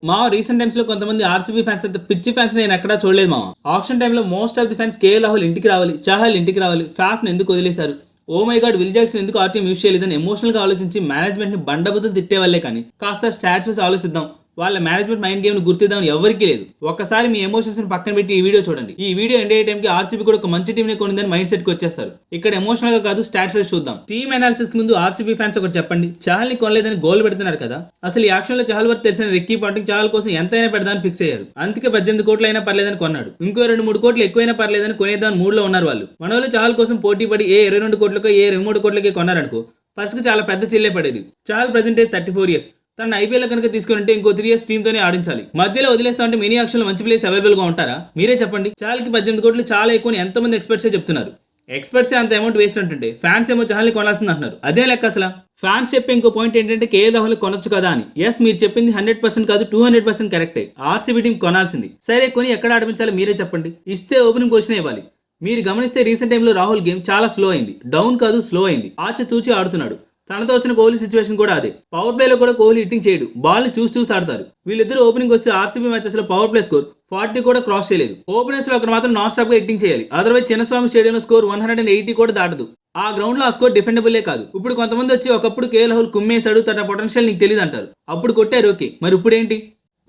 Recent times లో కొంతమంది RCB fans అయితే పిచ్చి ఫ్యాన్స్ నేను ఎక్కడా చూడలేదు ఆక్షన్ టైంలో most of the fans KL Rahul ఇంటికి రావాలి, చహల్ ఇంటికి రావాలి, ఫ్యాఫ్ ని ఎందుకు వదిలేశారు, oh my god Will Jackson ఎందుకు ఆర్టీఎం యూజ్ చేయలేదని ఎమోషనల్ గా ఆలోచించి మేనేజ్మెంట్ ని బండబుద్ధులు తిట్టే వాళ్ళే కానీ కాస్త స్టాట్స్ వేసి ఆలోచిద్దాం, వాళ్ళ మేనేజ్మెంట్ మైండ్ గేమ్ ను గుర్తిద్దామని ఎవరికీ లేదు. ఒక్కసారి మీ ఎమోషన్స్ ని పక్కన పెట్టి ఈ వీడియో చూడండి. ఈ వీడియో ఎండ్ అయ్యే టైంకి ఆర్సీబీ కూడా ఒక మంచి టీం ని కొనిందని మైండ్ సెట్ కి వచ్చేస్తారు. ఇక్కడ ఎమోషనల్ గా కాదు స్టాట్స్ వేసి చూద్దాం. టీమ్ అనాలిసిస్ కి ముందు ఆర్సీబీ ఫ్యాన్స్ ఒకటి చెప్పండి, చహల్ ని కొనలేదని గోల్ పెడుతున్నారు కదా, అసలు ఈ యాక్షన్ లో చహల్ వర్త్ తెలిసిన రిక్కీ పాంటింగ్ చహల్ కోసం ఎంతైనా పెడదామని ఫిక్స్ అయ్యారు. అందుకే 18 కోట్లు అయినా పర్లేదని కొన్నాడు. ఇంకో 2-3 కోట్లు ఎక్కువైనా పర్లేదని కొనేద్దామని మూడ్ లో ఉన్నారు వాళ్ళు. మన వాళ్ళు చహల్ కోసం పోటీ పడి 22 కోట్లకో 23 కోట్లకి కొన్నారనుకో ఫస్ట్ చాలా పెద్ద చిల్లే పడేది. Chahal present 34 years. తన ఐపీఎల్ కనుక తీసుకుంటే ఇంకో 3 years టీమ్ తోనే ఆడించాలి. మధ్యలో వదిలేస్తా అంటే మినీ ఆక్షన్ లో మంచి ప్లేస్ అవైలబుల్ గా ఉంటారా? మీరే చెప్పండి. చహల్ కి 18 కోట్లు చాలా ఎక్కువ ఎంతమంది ఎక్స్పర్ట్స్ చెప్తున్నారు. ఎక్స్పర్ట్స్ అంత అమౌంట్ వేస్ట్ అంటుంటే ఫ్యాన్స్ ఏమో చహల్ ని కొనాల్సింది అంటున్నారు. అదే లెక్క అసలు. ఫ్యాన్స్ చెప్పే ఇంకో పాయింట్ ఏంటంటే కేఎల్ రాహుల్ కొనొచ్చు కదా అని. ఎస్, మీరు చెప్పింది 100% కాదు 200% కరెక్టే. ఆర్సీబీ టీం కొనాల్సింది. సరే కొని ఎక్కడ ఆడిపించాలో మీరే చెప్పండి. ఇస్తే ఓపెనింగ్ పొజిషన్ ఇవ్వాలి. మీరు గమనిస్తే రీసెంట్ టైంలో రాహుల్ గేమ్ చాలా స్లో అయింది. డౌన్ కాదు స్లో అయింది. ఆచితూచి ఆడుతున్నాడు. తనతో వచ్చిన కోహ్లీ సిచ్యువేషన్ కూడా అదే. పవర్ ప్లే లో కూడా కోహ్లీ హిట్టింగ్ చేయడు, బాల్ ని చూసి ఆడతారు. వీళ్ళిద్దరు ఓపెనింగ్ వస్తే ఆర్సీబీ మ్యాచెస్ లో పవర్ ప్లే స్కోర్ 40 కూడా క్రాస్ చేయలేదు. ఓపెనర్స్ లో అక్కడ మాత్రం నాన్ స్టాప్ గా హిట్టింగ్ చేయాలి. అదర్వైజ్ చిన్నస్వామి స్టేడియం లో స్కోర్ 180 కూడా దాటదు. ఆ గ్రౌండ్ లో ఆ స్కోర్ డిఫెండబులే కాదు. ఇప్పుడు కొంతమంది వచ్చి ఒకప్పుడు కేఎల్ రాహుల్ కుమ్మేశాడు, తన పొటెన్షియల్ నీకు తెలియదు అంటారు. అప్పుడు కొట్టారు ఓకే, మరి ఇప్పుడు ఏంటి?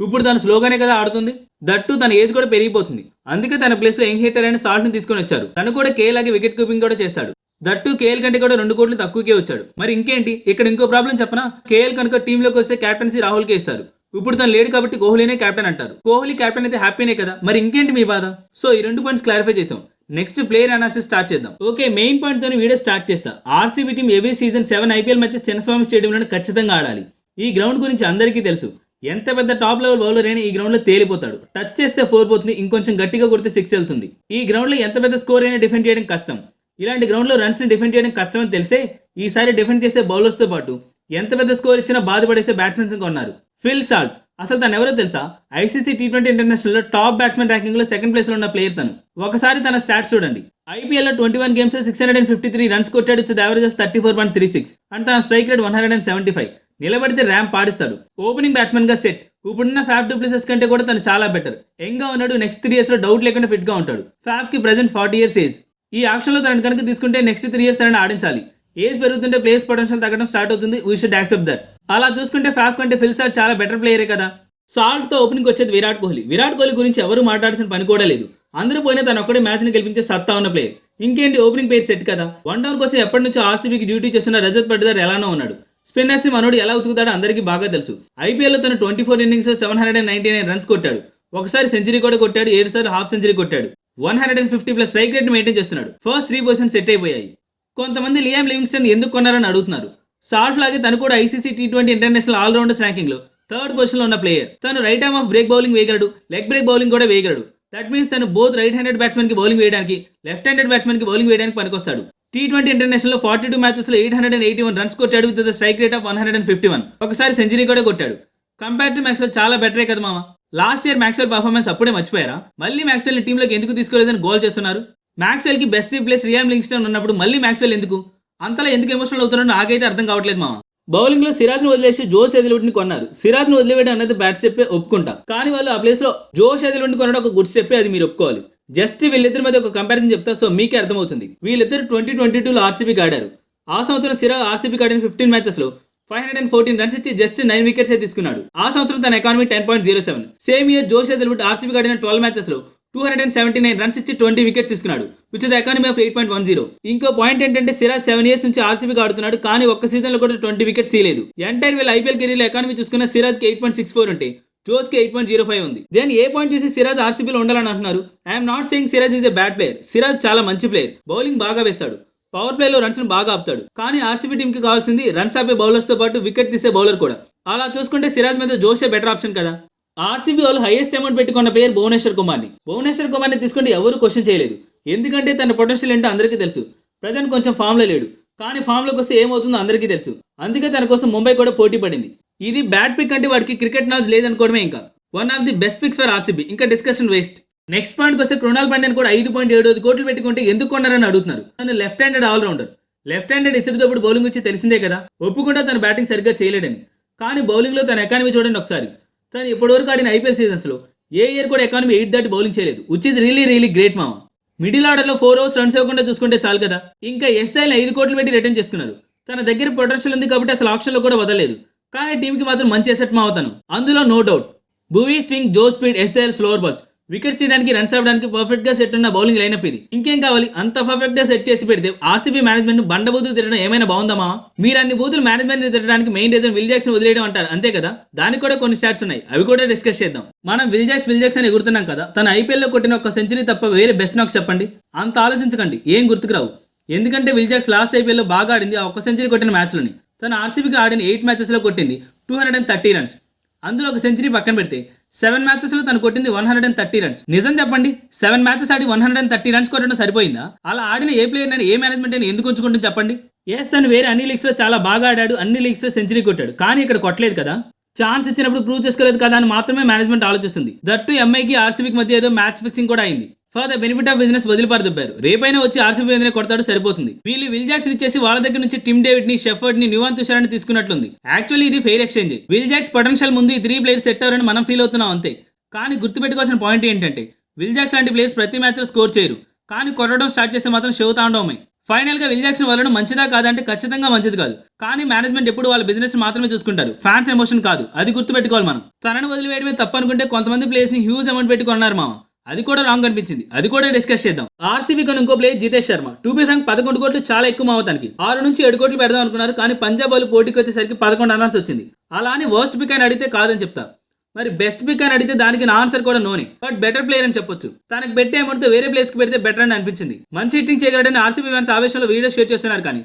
ఇప్పుడు తను స్లోగానే కదా ఆడుతుంది. దట్టు తన ఏజ్ కూడా పెరిగిపోతుంది. అందుకే తన ప్లేస్ లో యంగ్ హిట్టర్ అయిన సాల్ట్ ని తీసుకొని వచ్చారు. తను కూడా కేఎల్ లాగే వికెట్ కీపింగ్ కూడా చేస్తాడు. దట్టు కేఎల్ కంటే కూడా 2 కోట్లు తక్కువకే వచ్చాడు. మరి ఇంకేంటి? ఇక్కడ ఇంకో ప్రాబ్లం చెప్పనా, కేఎల్ కనుక టీంలోకి వస్తే క్యాప్టెన్సీ రాహుల్ కే ఇస్తారు. ఇప్పుడు తను లేడు కాబట్టి కోహ్లీనే క్యాప్టెన్ అంటారు. కోహ్లీ క్యాప్టెన్ అయితే హ్యాపీనే కదా, మరి ఇంకేంటి మీ బాధ? సో ఈ 2 పాయింట్స్ క్లారిఫై చేసాం. నెక్స్ట్ ప్లేయర్ అనాలిసిస్ స్టార్ట్ చేద్దాం. ఓకే, మెయిన్ పాయింట్ తోని వీడియో స్టార్ట్ చేస్తా. RCB team every season 7 IPL matches Chinnaswamy స్టేడియంలో ఖచ్చితంగా ఆడాలి. ఈ గ్రౌండ్ గురించి అందరికీ తెలుసు. ఎంత పెద్ద టాప్ లెవెల్ బౌలర్ అయినా ఈ గ్రౌండ్ లో తేలిపోతాడు. టచ్ చేస్తే 4 పోతుంది, ఇంకొంచెం గట్టిగా కొడితే 6 వెళ్తుంది. ఈ గ్రౌండ్ లో ఎంత పెద్ద స్కోర్ అయినా డిఫెండ్ చేయడం కష్టం. ఇలాంటి గ్రౌండ్ లో రన్స్ ని డిఫెండ్ చేయడం కష్టమని తెలిసే ఈసారి డిఫెండ్ చేసే బౌలర్స్ తో పాటు ఎంత పెద్ద స్కోర్ ఇచ్చినా బాధపడేసే బ్యాట్స్మెన్స్ కొన్నారు. ఫిల్ సాల్ట్ అసలు తను ఎవరో తెలుసా? ఐసీసీ T20 ఇంటర్నేషనల్ లో టాప్ బ్యాట్స్మెన్ ర్యాంకింగ్ లో సెకండ్ ప్లేస్ లో ఉన్న ప్లేయర్ తను. ఒకసారి తన స్టాట్స్ చూడండి. ఐపీఎల్ లో 21 గేమ్స్ 653 రన్స్ కొట్టాడు, విత్ యావరేజ్ ఆఫ్ 34.36 అండ్ తన స్ట్రైక్ రేట్ 175. నిలబడితే ర్యాంప్ పాడిస్తాడు. ఓపెనింగ్ బ్యాట్స్మెన్ గా సెట్. ఇప్పుడున్న ఫ్యాఫ్ డు ప్లెసిస్ కంటే కూడా తను చాలా బెటర్. యంగ్ గా ఉన్నాడు. నెక్స్ట్ 3 years లో డౌట్ లేకుండా ఫిట్ గా ఉంటాడు. ఫ్యాఫ్ కి ప్రెసెంట్ 40 years ఏజ్. ఈ యాక్షన్ లో తనని కనుక తీసుకుంటే నెక్స్ట్ 3 years తనని ఆడించాలి. ఏజ్ పెరుగుతుంటే ప్లేయర్స్ పొటెన్షియల్ తగ్గడం స్టార్ట్ అవుతుంది. We should accept that. అలా చూసుకుంటే ఫ్యాఫ్ కంటే ఫిల్ సాల్ట్ చాలా బెటర్ ప్లేయరే కదా. సాల్ట్ తో ఓపెనింగ్ వచ్చేది విరాట్ కోహ్లీ. విరాట్ కోహ్లీ గురించి ఎవరు మాట్లాడాల్సిన పని కూడా లేదు. అందరూ పోయినా తను ఒక్కడే మ్యాచ్ ని గెలిపించే సత్తా ఉన్న ప్లేయర్. ఇంకేంటి ఓపెనింగ్ పేరు సెట్ కదా. 1 డౌన్ కోసం ఎప్పటి నుంచో ఆర్సీబీకి డ్యూటీ చేస్తున్న రజత్ పటిదార్ ఎలానో ఉన్నాడు. స్పిన్నర్స్ మనోడు ఎలా ఉతుకుతాడో అందరికీ బాగా తెలుసు. ఐపీఎల్ లో తను 24 innings 799 రన్స్ కొట్టాడు. ఒకసారి సెంచరీ కూడా కొట్టాడు. 7 సార్లు హాఫ్ సెంచరీ కొట్టాడు. 150+ స్ట్రైక్ రేట్ మెయింటైన్ చేస్తున్నాడు. ఫస్ట్ 3 పొజిషన్ సెట్ అయిపోయాయి. కొంతమంది లియామ్ లివింగ్స్టన్ ఎందుకు కొన్నారని అడుగుతున్నారు. సాల్ట్ లాగే తను కూడా ICC T20 international all-rounders ranking లో 3rd పొజిషన్ లో ఉన్న ప్లేయర్. తను right arm off break bowling వేయగలడు, లెగ్ బ్రేక్ బౌలింగ్ కూడా వేయగలడు. దట్ మీన్స్ తను బోత్ రైట్ హ్యాండెడ్ బ్యాట్స్మెన్ కి బౌలింగ్ వేయడానికి, లెఫ్ట్ హ్యాండెడ్ బ్యాట్స్మెన్ కి బౌలింగ్ వేయడానికి పనికొస్తాడు. T20 ఇంటర్నేషనల్ లో 42 మ్యాచెస్ లో 881 రన్స్ కొట్టాడు, with the strike rate of 151. ఒకసారి సెంచరీ కూడా కొట్టాడు. కంపేర్ టు మ్యాక్స్వెల్ చాలా బెటరే కదా మామ. లాస్ట్ ఇయర్ మ్యాక్స్వెల్ పర్ఫార్మెన్స్ అప్పుడే మర్చిపోయారా? మళ్ళీ మ్యాక్స్వెల్ ని టీంలోకి ఎందుకు తీసుకోలేదని గోల్ చేస్తున్నారు. మ్యాక్స్వెల్ కి బెస్ట్ రీప్లేస్ లియామ్ లివింగ్స్టన్ ఉన్నప్పుడు మళ్ళీ మ్యాక్స్వెల్ ఎందుకు? అంతలా ఎందుకు ఎమోషనల్ అవుతున్నారో నాకైతే అర్థం కావట్లేదు మామ. బౌలింగ్ లో సిరాజ్ ను వదిలేసి జోస్ హెజల్వుడ్ ని కొన్నారు. సిరాజ్ ను వదిలివేయడం అనేది బ్యాట్ స్టెప్పే ఒప్పుకుంటా, కానీ వాళ్ళు ఆ ప్లేస్ లో జోస్ హెజల్వుడ్ ని కొనడం ఒక గుడ్ స్టెప్పే, అది మీరు ఒప్పుకోవాలి. జస్ట్ వీళ్ళిద్దరి మీద ఒక కంపారిజన్ చెప్తా, సో మీకే అర్థమవుతుంది. వీళ్ళిద్దరు 2022లో ఆర్సీబీకి ఆడారు. ఆ సంవత్సరం సిరాజ్ ఆర్సీబీకి ఆడిన 15 మ్యాచెస్ లో 514 రన్స్ ఇచ్చి జస్ట్ 9 వికెట్స్ తీసుకున్నాడు. ఆ సంవత్సరం తన ఎకానమీ 10.07. సేమ్ ఇయర్ జోష్ హెజల్వుడ్ ఆర్సీబీకి ఆడిన 12 మ్యాచెస్ లో 279 రన్స్ ఇచ్చి 20 వికెట్స్ తీసుకున్నాడు, విచ్ ద ఎకానమీ ఆఫ్ 8.10. ఇంకో పాయింట్ ఏంటంటే సిరాజ్ 7 years నుంచి ఆర్సీబీకి ఆడుతున్నాడు, కానీ ఒక్క సీజన్ లో కూడా 20 వికెట్స్ తీయలేదు. ఎంటైర్ వీళ్ళ ఐపీఎల్ కెరీర్ లో ఎకానమీ చూసుకున్న సిరాజ్ కి 8.64 ఉంటే జోస్ కి 8.05 ఉంది. దెన్ ఏ పాయింట్ చూసి సిరాజ్ ఆర్సీబీలో ఉండాలని అంటున్నారు? I'm not saying Siraj is a bad player. Siraj చాలా మంచి ప్లేయర్. బౌలింగ్ బాగా వేస్తాడు, పవర్ ప్లే లో రన్స్ ను బాగా ఆపుతాడు. కానీ ఆర్సీబీ టీం కి కావాల్సింది రన్స్ ఆపే బౌలర్స్ తో పాటు వికెట్ తీసే బౌలర్ కూడా. అలా చూసుకుంటే సిరాజ్ మీద జోషే బెటర్ ఆప్షన్ కదా. ఆర్సీబీ వాళ్ళు హైయెస్ట్ అమౌంట్ పెట్టుకున్న ప్లేయర్ భువనేశ్వర్ కుమార్ ని తీసుకుంటే ఎవరు క్వశ్చన్ చేయలేదు. ఎందుకంటే తన పొటెన్షియల్ ఏంటో అందరికీ తెలుసు. ప్రజెంట్ కొంచెం ఫామ్ లో లేడు, కానీ ఫామ్ లోకి వస్తే ఏమవుతుందో అందరికీ తెలుసు. అందుకే తన కోసం ముంబై కూడా పోటీ పడింది. ఇది బ్యాట్ పిక్ అంటే వాడికి క్రికెట్ నాలెడ్జ్ లేదనుకోవడమే. ఇంకా one of the best picks for RCB. ఇంకా డిస్కషన్ వేస్ట్. నెక్స్ట్ పాయింట్ వస్తే కృణాల్ పాండ్యాని కూడా 5.75 కోట్లు పెట్టుకుంటే ఎందుకు కొన్నారని అడుగుతున్నారు. తను left handed allrounder. Left handed ఇసుడుతోప్పుడు బౌలింగ్ వచ్చి తెలిసిందే కదా. ఒప్పుకుంటే తన బ్యాటింగ్ సరిగ్గా చేయలేడని, కానీ బౌలింగ్ లో తన ఎకానమీ చూడండి ఒకసారి. తను ఇప్పటివరకు ఆడిన ఐపీఎల్ సీజన్స్లో ఏ ఇయర్ కూడా ఎకానమీ 8 దాటి బౌలింగ్ చేయలేదు, విచ్ ఇస్ రియలీ గ్రేట్ మామ. మిడిల్ ఆర్డర్లో 4 ఓవర్స్ రన్స్ ఇవ్వకుండా చూసుకుంటే చాలు కదా. ఇంకా ఎస్టైల్ 5 కోట్లు పెట్టి రిటర్న్ చేసుకున్నారు. తన దగ్గర పొటెన్షియల్ ఉంది కాబట్టి అసలు ఆప్షన్లో కూడా వదలలేదు. కానీ టీంకి మాత్రం మంచి ఎసెట్ మావుతాను, అందులో నో డౌట్. భూవీ స్వింగ్, జో స్పీడ్, ఎస్టైల్ స్లోవర్ బాల్స్, వికెట్స్ తీయడానికి, రన్స్ అవ్వడానికి పర్ఫెక్ట్ గా సెట్ ఉన్న బౌలింగ్ లైనప్ ఇది. ఇంకేం కావాలి? అంత పర్ఫెక్ట్ గా సెట్ చేసి పెడితే ఆర్సీబీ మేనేజ్మెంట్ బండబూతులు తిట్టడం ఏమైనా బాగుందమ్మా? మీరు అన్ని బూతులు మేనేజ్మెంట్ తిట్టడానికి మెయిన్ రీజన్ విల్ జాక్సన్ వదిలేయడం అంటారు అంతే కదా. దానికి కూడా కొన్ని స్టాట్స్ ఉన్నాయి, అవి కూడా డిస్కస్ చేద్దాం. మనం విల్ జాక్స్ అని ఎగురుతున్నాం కదా. తన ఐపీఎల్ లో కొట్టిన ఒక సెంచరీ తప్ప వేరే బెస్ట్ నాకు చెప్పండి. అంత ఆలోచించకండి, ఏం గుర్తుకు రావు. ఎందుకంటే విల్ జాక్స్ లాస్ట్ ఐపీఎల్ లో బాగా ఆడింది ఆ ఒక్క సెంచరీ కొట్టిన మ్యాచ్లోని. తన ఆర్సీబీకి ఆడిన 8 మ్యాచెస్ లో కొట్టింది 230 రన్స్. అందులో ఒక సెంచరీ పక్కన పెడితే 7 మ్యాచెస్ లో తను కొట్టింది 130 రన్స్. నిజం చెప్పండి, 7 మ్యాచెస్ ఆడి 130 రన్స్ కొట్టడం సరిపోయిందా? అలా ఆడిన ఏ ప్లేయర్ అయినా ఏ మేనేజ్మెంట్ అయినా ఎందుకు ఉంచుకుంటుంది చెప్పండి? ఎస్, తను వేరే అన్ని లీగ్స్ లో చాలా బాగా ఆడాడు, అన్ని లీగ్స్ లో సెంచరీ కొట్టాడు, కానీ ఇక్కడ కొట్టలేదు కదా. ఛాన్స్ ఇచ్చినప్పుడు ప్రూవ్ చేసుకోలేదు కదా అని మాత్రమే మేనేజ్మెంట్ ఆలోచిస్తుంది. దట్టు ఎంఐకి ఆర్సీబీకి మధ్య ఏదో మ్యాచ్ ఫిక్సింగ్ కూడా అయింది. For the benefit of business వదిలిపారుదుబ్బారు. రేపైనా వచ్చి ఆర్సీబీ మీదనే కొడతాడు, సరిపోతుంది. వీళ్ళు విల్ జాక్సన్ ఇచ్చేసి వాళ్ళ దగ్గర నుంచి టిమ్ డేవిడ్ ని, షెఫర్డ్ ని, న్యూవాన్ తుషారాన్ని తీసుకున్నట్లుంది. యాక్చువల్లీ ఇది fair exchange. Will Jacks potential ముందు ఈ 3 ప్లేయర్స్ సెట్ అవ్వరని మనం ఫీల్ అవుతున్నాం అంతే. కానీ గుర్తుపెట్టుకోవాల్సిన పాయింట్ ఏంటంటే విల్ జాక్స్ లాంటి ప్లేయర్స్ ప్రతి మ్యాచ్ లో స్కోర్ చేయరు, కానీ కొట్టడం స్టార్ట్ చేస్తే మాత్రం షో తాండవమే. ఫైనల్ గా విల్ జాక్సన్ వదలడం మంచిదా కాదంటే ఖచ్చితంగా మంచిది కాదు. కానీ మేనేజ్మెంట్ ఎప్పుడు వాళ్ళ బిజినెస్ మాత్రమే చూసుకుంటారు, ఫ్యాన్స్ ఎమోషన్ కాదు. అది గుర్తుపెట్టుకోవాలి మనం. తనను వదిలివేయడమే తప్పు అనుకుంటే కొంతమంది ప్లేయర్స్ ని హ్యూజ్ అమౌంట్ పెట్టి కొన్నారు మామ, అది కూడా రాంగ్ అనిపించింది. అది కూడా డిస్కస్ చేద్దాం. ఆర్సీబీ కొన్ని ఇంకో player Jitesh Sharma. To be frank 11 కోట్లు చాలా ఎక్కువ మావతానికి. 6 నుంచి 7 కోట్లు పెడదాం అనుకున్నారు, కానీ పంజాబ్ వాళ్ళు పోటీకి వచ్చేసరికి 11 అనాల్సి వచ్చింది. అలా అని వర్స్ట్ పిక్ అని అడిగితే కాదని చెప్తా, మరి బెస్ట్ పిక్ అని అడిగితే దానికి నా ఆన్సర్ కూడా నోనే. బట్ బెటర్ ప్లేయర్ అని చెప్పొచ్చు. తనకు పెట్టే అమౌంట్ వేరే ప్లేస్ కి పెడితే బెటర్ అని అనిపించింది. మంచి హిట్టింగ్ చేయగలడని ఆర్సీబీ ఫ్యాన్స్ ఆవేశంలో వీడియో షేర్ చేస్తున్నారు, కానీ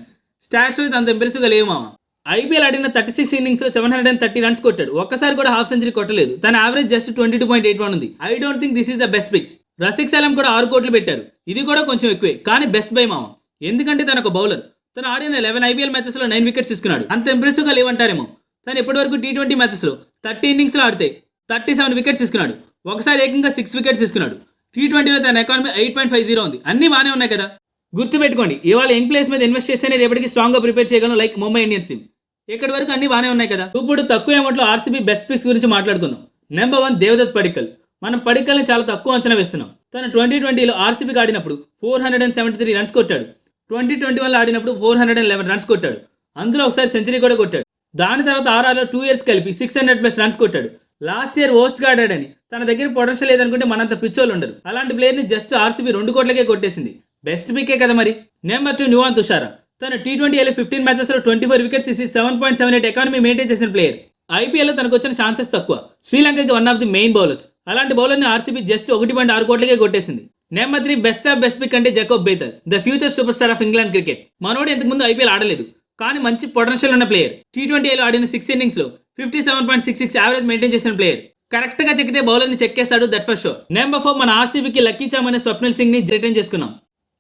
స్టాట్స్ అయితే అంత ఇంప్రెసివ్ గా లేవు మామ. ఐపీఎల్ ఆడిన 36 ఇన్నింగ్స్ లో 730 రన్స్ కొట్టాడు, ఒక్కసారి కూడా హాఫ్ సెంచరీ కొట్టలేదు. తన యావరేజ్ జస్ట్ 22.81 ఉంది. I don't think this is the best pick. Rasikh Salam కూడా 6 కోట్లు పెట్టారు, ఇది కూడా కొంచెం ఎక్కువే, కానీ బెస్ట్ బై మామ. ఎందుకంటే తన ఒక బౌలర్. తను ఆడిన 11 ఐపీఎల్ మ్యాచెస్ లో 9 వికెట్స్ తీసుకున్నాడు. అంత ఇంప్రెసివ్ గా లేవంటారేమో. తను ఇప్పటివరకు T20 మ్యాచెస్ లో 30 ఇన్నింగ్స్ లో ఆడితే 37 వికెట్స్ తీసుకున్నాడు, ఒకసారి ఏకంగా 6 వికెట్స్ తీసుకున్నాడు. T20లో తన ఎకానమీ 8.50 ఉంది. అన్ని బాగానే ఉన్నాయి కదా. గుర్తుపెట్టుకోండి, ఇవాళ యంగ్ ప్లేయర్స్ మీద ఇన్వెస్ట్ చేస్తేనే రేపటికి స్ట్రాంగ్ గా ప్రిపేర్ చేయగలం, లైక్ ముంబై ఇండియన్స్ టీమ్. ఇక్కడి వరకు అన్ని బాగానే ఉన్నాయి కదా. ఇప్పుడు తక్కువ అమౌంట్ లో ఆర్సీబీ బెస్ట్ పిక్స్ గురించి మాట్లాడుకుందాం. నెంబర్ 1 దేవదత్ పడిక్కల్. మనం పడిక్కల్ని చాలా తక్కువ అంచనా వేస్తున్నాం. తను 2020లో ఆర్సీబీకి ఆడినప్పుడు 473 రన్స్ కొట్టాడు. 2021లో ఆడినప్పుడు 411 రన్స్ కొట్టాడు, అందులో ఒకసారి సెంచరీ కూడా కొట్టాడు. దాని తర్వాత ఆర్ఆర్లో 2 ఇయర్స్ కలిపి 600+ రన్స్ కొట్టాడు. లాస్ట్ ఇయర్ వర్స్ట్ గా ఆడాడని తన దగ్గర పొటెన్షియల్ లేదనుకుంటే మనంత పిచ్చోళ్ళు ఉండరు. అలాంటి ప్లేయర్ ని జస్ట్ ఆర్సీబీ 2 కోట్లకే కొట్టేసింది. బెస్ట్ పికే కదా మరి. నెంబర్ 2 న్యూవాన్ తుషారా. తన T20లో 15 మ్యాచెస్ లో 24 వికెట్స్ తీసి 7.78 ఎకానమీ మెయింటైన్ చేసిన ప్లేయర్. ఐపీఎల్ లో తనకు వచ్చిన ఛాన్సెస్ తక్కువ. శ్రీలంకకి one of the main bowlers. అలాంటి బౌలర్ ని ఆర్సీబీ జస్ట్ 1.6 కోట్లకే కొట్టేసింది. Number 3 best of best pick అంటే Jacob Bethell, the future super star of England cricket. మనోడు ఇంతకు ముందు ఐపీఎల్ ఆడలేదు, కానీ మంచి పొటెన్షియల్ ఉన్న ప్లేయర్. T20లో ఆడిన 6 ఇన్నింగ్స్ లో 57.66 యావరేజ్ మెయింటైన్ చేసిన ప్లేయర్. కరెక్ట్ గా చెక్కితే బౌలర్ ని చెక్కేస్తాడు, దట్ ఫర్ షూర్. నెంబర్ 4 మన ఆర్సీబీకి లక్కీ చామ్ అనే స్వప్నిల్ సింగ్ ని రిటైన్ చేసుకున్నాం.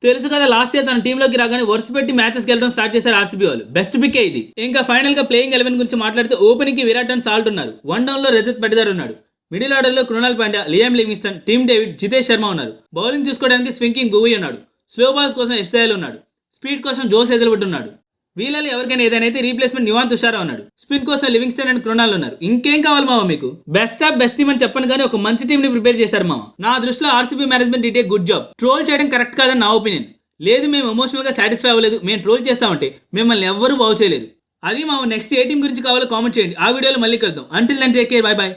తెలుసు కదా, లాస్ట్ ఇయర్ తన టీంలోకి రాగానే వరుస పెట్టి మ్యాచెస్ గెలడం స్టార్ట్ చేశారు ఆర్సీబీ వాళ్ళు. బెస్ట్ పిక్ ఇది. ఇంకా ఫైనల్ గా ప్లేయింగ్ 11 గురించి మాట్లాడితే ఓపెనింగ్ కి విరాట్ అండ్ సాల్ట్ ఉన్నారు. 1 డౌన్ లో రజత్ పటిదార్ ఉన్నాడు. మిడిల్ ఆర్డర్ లో Krunal Pandya, Liam Livingstone, Tim David, Jitesh Sharma ఉన్నారు. బౌలింగ్ చూసుకోవడానికి స్వింకింగ్ భూవీ ఉన్నాడు. స్లో బాల్స్ కోసం ఎస్టైల్ ఉన్నాడు. స్పీడ్ కోసం జోస్ హేజల్వుడ్ ఉన్నాడు. వీళ్ళలో ఎవరికైనా ఏదైనా అయితే రీప్లేస్మెంట్ న్యూవాన్ తుషారా ఉన్నాడు. స్పిన్ కోసం లివింగ్స్టన్ అండ్ కృణాల్ ఉన్నారు. ఇంకేం కావాలి మామ మీకు? బెస్ట్ ఆఫ్ బెస్ట్ టీమ్ అని చెప్పను కానీ ఒక మంచి టీం ని ప్రిపేర్ చేశారు మామ. నా దృష్టిలో RCB management it a good job. Troll చేయడం కరెక్ట్ కాదని నా ఒపీనియన్. లేదు మేము ఎమోషనల్ గా సాటిస్ఫై అవ్వలేదు, మేము ట్రోల్ చేస్తామంటే మిమ్మల్ని ఎవ్వరూ బాగు చేయలేరు. అది మా నెక్స్ట్ ఏ టీం గురించి కావాలో కామెంట్ చేయండి. ఆ వీడియోలో మళ్ళీ కలుద్దాం. Until then take care, bye by.